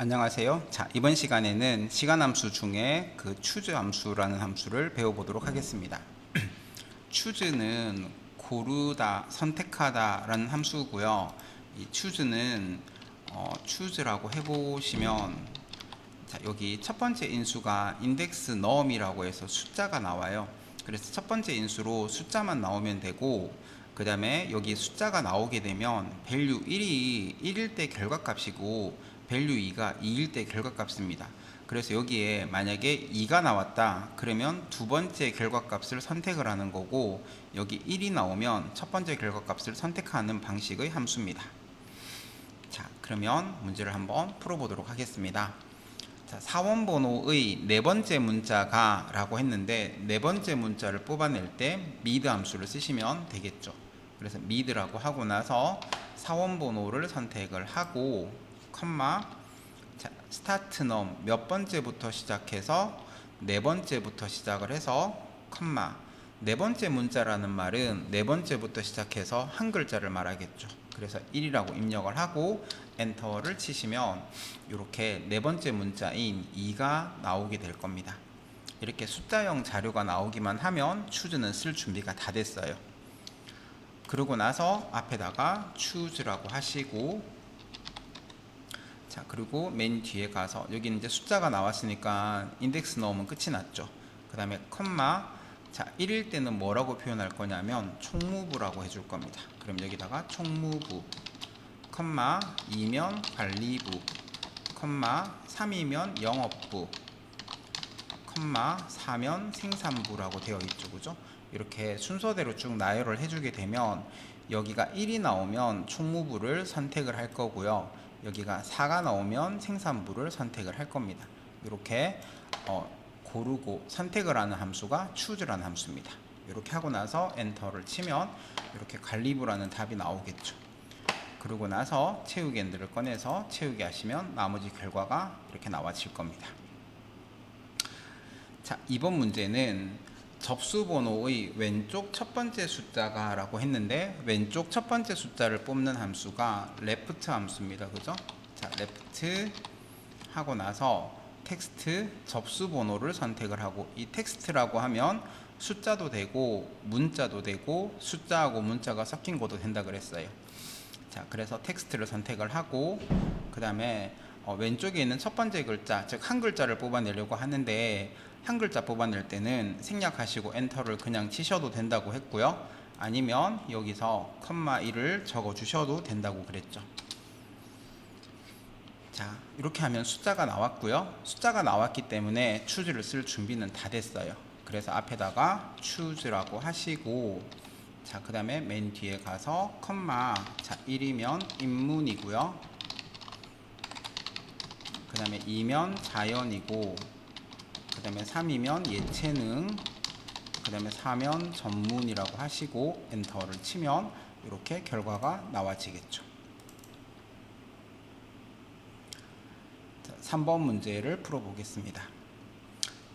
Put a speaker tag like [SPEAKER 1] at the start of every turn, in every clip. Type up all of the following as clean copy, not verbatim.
[SPEAKER 1] 안녕하세요. 자, 이번 시간에는 시간 함수 중에 그 choose 함수라는 함수를 배워보도록 하겠습니다. choose는 고르다, 선택하다 라는 함수고요. 이 choose는 choose라고 해보시면, 자, 여기 첫 번째 인수가 index num이라고 해서 숫자가 나와요. 그래서 첫 번째 인수로 숫자만 나오면 되고, 그 다음에 여기 숫자가 나오게 되면 value 1이 1일 때 결과값이고 value 2가 2일 때 결과값입니다. 그래서 여기에 만약에 2가 나왔다 그러면 두 번째 결과값을 선택을 하는 거고, 여기 1이 나오면 첫 번째 결과값을 선택하는 방식의 함수입니다. 자, 그러면 문제를 한번 풀어보도록 하겠습니다. 자, 사원 번호의 네 번째 문자가 라고 했는데, 네 번째 문자를 뽑아낼 때 mid 함수를 쓰시면 되겠죠. 그래서 mid라고 하고 나서 사원 번호를 선택을 하고 컴마, 자, 스타트 넘 몇 번째부터 시작해서 네 번째부터 시작을 해서 컴마, 네 번째 문자라는 말은 네 번째부터 시작해서 한 글자를 말하겠죠. 그래서 1이라고 입력을 하고 엔터를 치시면 이렇게 네 번째 문자인 2가 나오게 될 겁니다. 이렇게 숫자형 자료가 나오기만 하면 choose는 쓸 준비가 다 됐어요. 그러고 나서 앞에다가 choose라고 하시고, 자, 그리고 맨 뒤에 가서 여기 이제 숫자가 나왔으니까 인덱스 넣으면 끝이 났죠. 그 다음에 컴마, 자, 1일 때는 뭐라고 표현할 거냐면 총무부라고 해줄 겁니다. 그럼 여기다가 총무부, 컴마 2면 관리부, 컴마 3이면 영업부, 컴마 4면 생산부라고 되어 있죠. 그죠? 이렇게 순서대로 쭉 나열을 해주게 되면 여기가 1이 나오면 총무부를 선택을 할 거고요. 여기가 4가 나오면 생산부를 선택을 할 겁니다. 이렇게 고르고 선택을 하는 함수가 choose라는 함수입니다. 이렇게 하고 나서 엔터를 치면 이렇게 관리부라는 답이 나오겠죠. 그러고 나서 채우기 엔드를 꺼내서 채우기 하시면 나머지 결과가 이렇게 나와질 겁니다. 자, 이번 문제는 접수 번호의 왼쪽 첫 번째 숫자가 라고 했는데, 왼쪽 첫 번째 숫자를 뽑는 함수가 left 함수입니다. 그죠? 자, left 하고 나서 텍스트 접수 번호를 선택을 하고, 이 텍스트라고 하면 숫자도 되고 문자도 되고 숫자하고 문자가 섞인 것도 된다 그랬어요. 자, 그래서 텍스트를 선택을 하고 그 다음에 왼쪽에 있는 첫 번째 글자, 즉 한 글자를 뽑아내려고 하는데, 한 글자 뽑아낼 때는 생략하시고 엔터를 그냥 치셔도 된다고 했고요. 아니면 여기서 컴마 1을 적어 주셔도 된다고 그랬죠. 자, 이렇게 하면 숫자가 나왔고요. 숫자가 나왔기 때문에 choose를 쓸 준비는 다 됐어요. 그래서 앞에다가 choose라고 하시고, 자, 그 다음에 맨 뒤에 가서 컴마, 자, 1이면 인문이고요. 그 다음에 2면 자연이고, 그 다음에 3이면 예체능, 그 다음에 4면 전문이라고 하시고 엔터를 치면 이렇게 결과가 나와지겠죠. 자, 3번 문제를 풀어보겠습니다.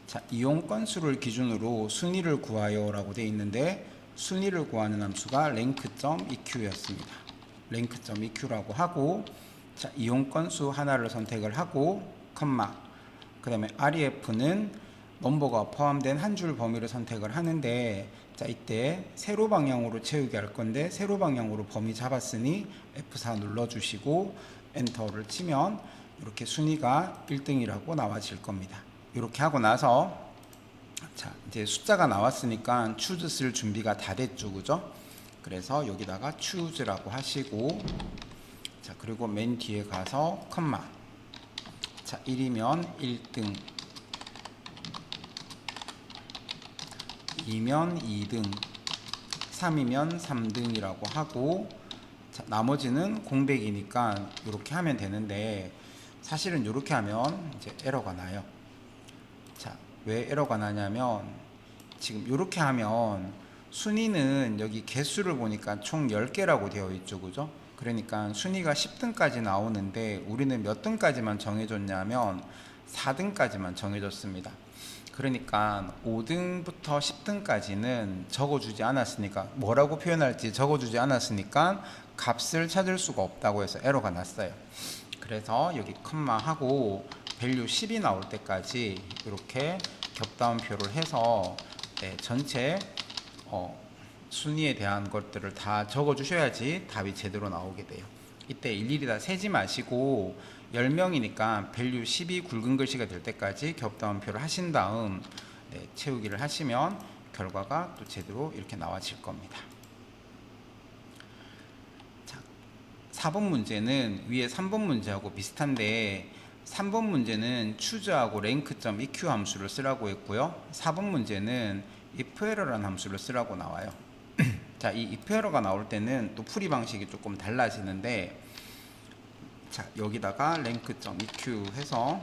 [SPEAKER 1] 자, 이용 건수를 기준으로 순위를 구하여 라고 되어 있는데, 순위를 구하는 함수가 rank.eq였습니다. rank.eq라고 하고, 자, 이용 건수 하나를 선택을 하고 컴마, 그 다음에 ref는 넘버가 포함된 한 줄 범위를 선택을 하는데, 자, 이때 세로 방향으로 채우기 할 건데 세로 방향으로 범위 잡았으니 F4 눌러주시고 엔터를 치면 이렇게 순위가 1등이라고 나와질 겁니다. 이렇게 하고 나서, 자, 이제 숫자가 나왔으니까 choose 쓸 준비가 다 됐죠. 그죠? 그래서 여기다가 choose라고 하시고, 자, 그리고 맨 뒤에 가서 컴마, 자, 1이면 1등, 2면 2등, 3이면 3등이라고 하고, 자, 나머지는 공백이니까 이렇게 하면 되는데, 사실은 이렇게 하면 이제 에러가 나요. 자, 왜 에러가 나냐면 지금 이렇게 하면 순위는 여기 개수를 보니까 총 10개라고 되어 있죠. 그죠? 그러니까 순위가 10등까지 나오는데 우리는 몇 등까지만 정해줬냐면 4등까지만 정해줬습니다. 그러니까 5등부터 10등까지는 적어주지 않았으니까, 뭐라고 표현할지 적어주지 않았으니까 값을 찾을 수가 없다고 해서 에러가 났어요. 그래서 여기 컴마 하고 밸류 10이 나올 때까지 이렇게 겹다운표를 해서 네, 전체 순위에 대한 것들을 다 적어 주셔야지 답이 제대로 나오게 돼요. 이때 일일이 다 세지 마시고 10명이니까 밸류 10이 굵은 글씨가 될 때까지 겹다운표를 하신 다음 네, 채우기를 하시면 결과가 또 제대로 이렇게 나와질 겁니다. 자, 4번 문제는 위에 3번 문제하고 비슷한데 3번 문제는 choose하고 rank.eq 함수를 쓰라고 했고요. 4번 문제는 ifError라는 함수를 쓰라고 나와요. 자, 이 ifError가 나올 때는 또 풀이 방식이 조금 달라지는데 자, 여기다가 rank.eq 해서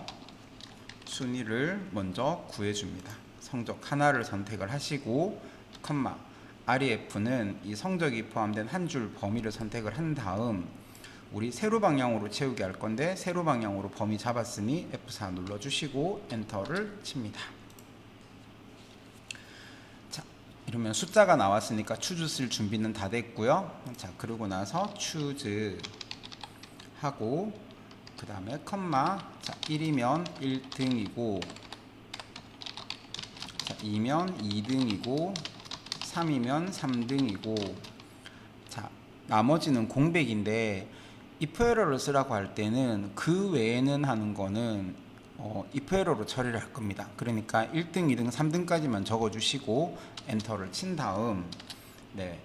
[SPEAKER 1] 순위를 먼저 구해줍니다. 성적 하나를 선택을 하시고 컴마 ref는 이 성적이 포함된 한 줄 범위를 선택을 한 다음 우리 세로 방향으로 채우기 할 건데 세로 방향으로 범위 잡았으니 F4 눌러주시고 엔터를 칩니다. 자, 이러면 숫자가 나왔으니까 choose 쓸 준비는 다 됐고요. 자, 그러고 나서 choose 하고 그 다음에 컴마 자, 1이면 1등이고 자, 2면 2등이고 3이면 3등이고 자, 나머지는 공백인데 ifError를 쓰라고 할 때는 그 외에는 하는 거는 ifError로 처리를 할 겁니다. 그러니까 1등, 2등, 3등까지만 적어 주시고 엔터를 친 다음 네,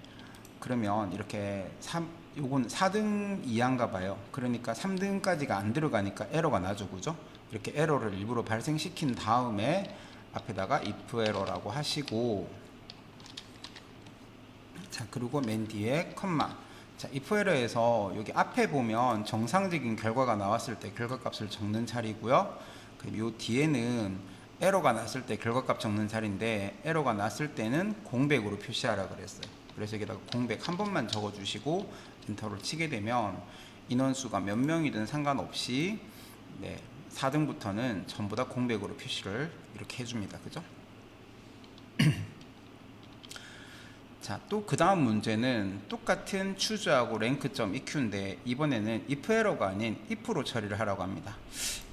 [SPEAKER 1] 그러면 이렇게 요건 4등 이하인가 봐요. 그러니까 3등까지가 안 들어가니까 에러가 나죠. 그죠? 이렇게 에러를 일부러 발생시킨 다음에 앞에다가 ifError라고 하시고 자, 그리고 맨 뒤에 컴마 자, ifError에서 여기 앞에 보면 정상적인 결과가 나왔을 때 결과값을 적는 자리고요. 그리고 요 뒤에는 에러가 났을 때 결과값 적는 자리인데 에러가 났을 때는 공백으로 표시하라 그랬어요. 그래서 여기다가 공백 한 번만 적어 주시고 엔터를 치게 되면 인원수가 몇 명이든 상관없이 네, 4등부터는 전부 다 공백으로 표시를 이렇게 해줍니다. 그죠? 자, 또 그 다음 문제는 똑같은 choose하고 rank.eq인데 이번에는 ifError가 아닌 if로 처리를 하라고 합니다.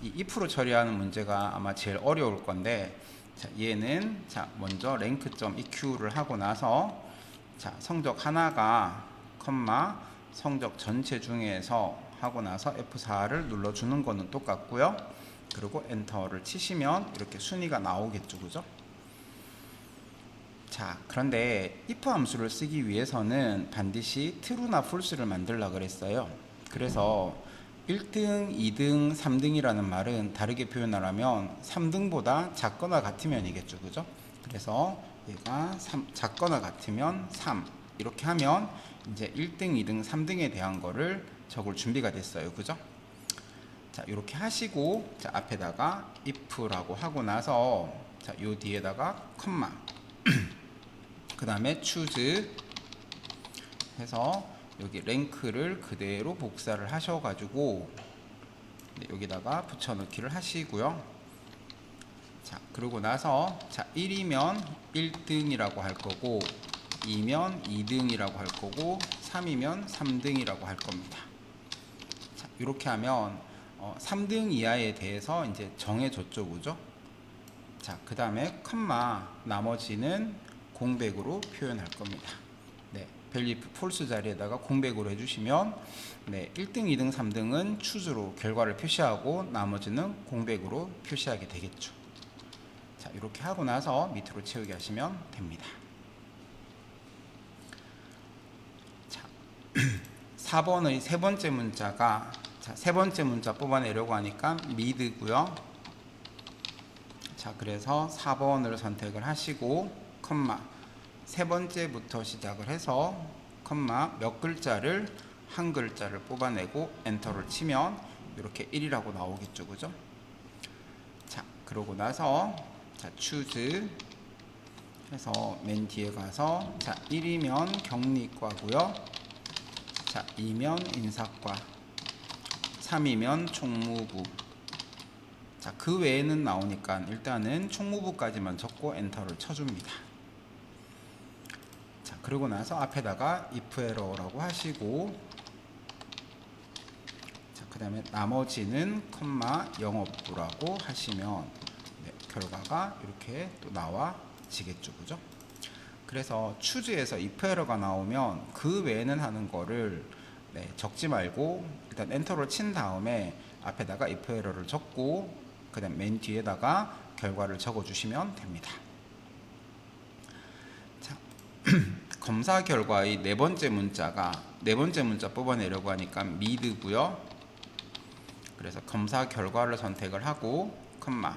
[SPEAKER 1] 이 if로 처리하는 문제가 아마 제일 어려울 건데 자, 얘는 자, 먼저 rank.eq를 하고 나서 자, 성적 하나가 컴마 성적 전체 중에서 하고 나서 F4를 눌러주는 거는 똑같고요. 그리고 엔터를 치시면 이렇게 순위가 나오겠죠. 그죠? 자, 그런데 if 함수를 쓰기 위해서는 반드시 true나 false를 만들려고 그랬어요. 그래서 1등, 2등, 3등이라는 말은 다르게 표현하려면 3등보다 작거나 같으면이겠죠. 그죠? 그래서 얘가 작거나 같으면 3 이렇게 하면 이제 1등, 2등, 3등에 대한 거를 적을 준비가 됐어요. 그죠? 자, 이렇게 하시고 자, 앞에다가 if라고 하고 나서 자, 요 뒤에다가 컴마 그 다음에 choose 해서 여기 랭크를 그대로 복사를 하셔가지고 네, 여기다가 붙여넣기를 하시고요. 자, 그러고 나서 자, 1이면 1등이라고 할 거고 2면 2등이라고 할 거고 3이면 3등이라고 할 겁니다. 자, 이렇게 하면 3등 이하에 대해서 이제 정해줬죠. 그죠? 자, 그 다음에 컴마 나머지는 공백으로 표현할 겁니다. 네, 밸류 폴스 자리에다가 공백으로 해주시면 네, 1등, 2등, 3등은 choose로 결과를 표시하고 나머지는 공백으로 표시하게 되겠죠. 자, 이렇게 하고 나서 밑으로 채우기 하시면 됩니다. 자, 4번의 세 번째 문자가 자, 세 번째 문자 뽑아내려고 하니까 mid고요. 자, 그래서 4번을 선택을 하시고 컴마 세 번째부터 시작을 해서 컴마 몇 글자를 한 글자를 뽑아내고 엔터를 치면 이렇게 1이라고 나오겠죠. 그죠? 자, 그러고 나서 자, choose 해서 맨 뒤에 가서 자, 1이면 격리과고요. 자, 2면 인사과 3이면 총무부 자, 그 외에는 나오니까 일단은 총무부까지만 적고 엔터를 쳐줍니다. 자, 그러고 나서 앞에다가 ifError라고 하시고 자, 그 다음에 나머지는 컴마 영업부라고 하시면 결과가 이렇게 또 나와지겠죠. 그죠? 그래서 추즈에서 if 에러가 나오면 그 외에는 하는 거를 적지 말고 일단 엔터를 친 다음에 앞에다가 if 에러를 적고 그 다음 맨 뒤에다가 결과를 적어 주시면 됩니다. 자, 검사 결과의 네 번째 문자 뽑아내려고 하니까 mid고요. 그래서 검사 결과를 선택을 하고 컴마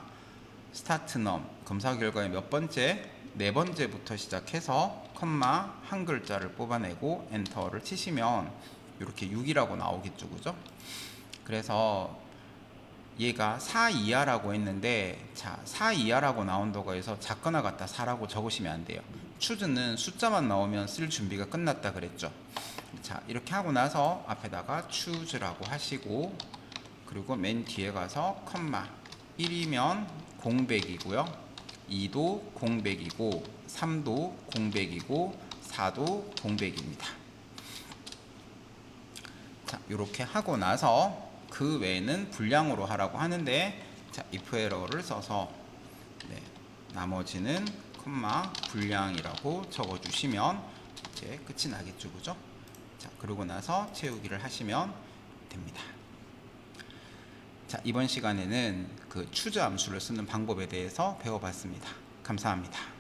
[SPEAKER 1] 스타트 넘 검사 결과의 몇 번째? 네 번째부터 시작해서 컴마 한 글자를 뽑아내고 엔터를 치시면 이렇게 6이라고 나오겠죠. 그죠? 그래서 얘가 4 이하라고 했는데, 자, 4 이하라고 나온다고 해서 작거나 같다 4라고 적으시면 안 돼요. 추즈는 숫자만 나오면 쓸 준비가 끝났다 그랬죠. 자, 이렇게 하고 나서 앞에다가 추즈라고 하시고, 그리고 맨 뒤에 가서 컴마 1이면 공백이고요, 2도 공백이고, 3도 공백이고, 4도 공백입니다. 자, 이렇게 하고 나서 그 외에는 불량으로 하라고 하는데, 자, if 에러를 써서 나머지는 컴마 불량이라고 적어주시면 이제 끝이 나겠죠. 그죠? 자, 그러고 나서 채우기를 하시면 됩니다. 자, 이번 시간에는 그 추즈 함수를 쓰는 방법에 대해서 배워봤습니다. 감사합니다.